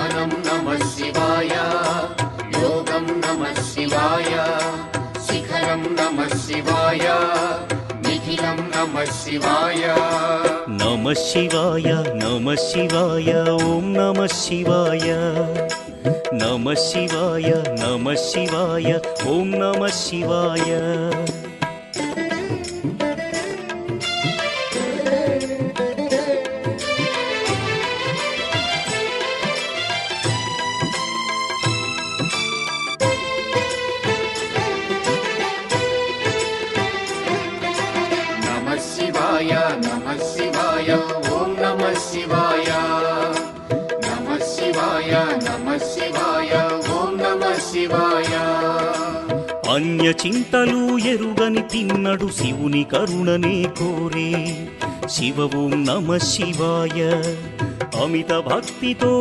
జ్ఞానం నమః శివాయ, యోగం నమః శివాయ, శిఖరం నమః శివాయ, నిఖిలం నమః శివాయ. నమః శివాయ నమః శివాయ ఓం నమః శివాయ. నమః శివాయ నమః శివాయ ఓం నమః శివాయ. నమః శివాయ నమః శివాయ ఓం నమః శివాయ. నమః శివాయ నమః శివాయ ఓం నమః శివాయ. అన్య చింతలు ఎరుగని తిన్నడు శివుని కరుణనే కోరే. శివ ఓం నమః శివాయ. అమిత భక్తితో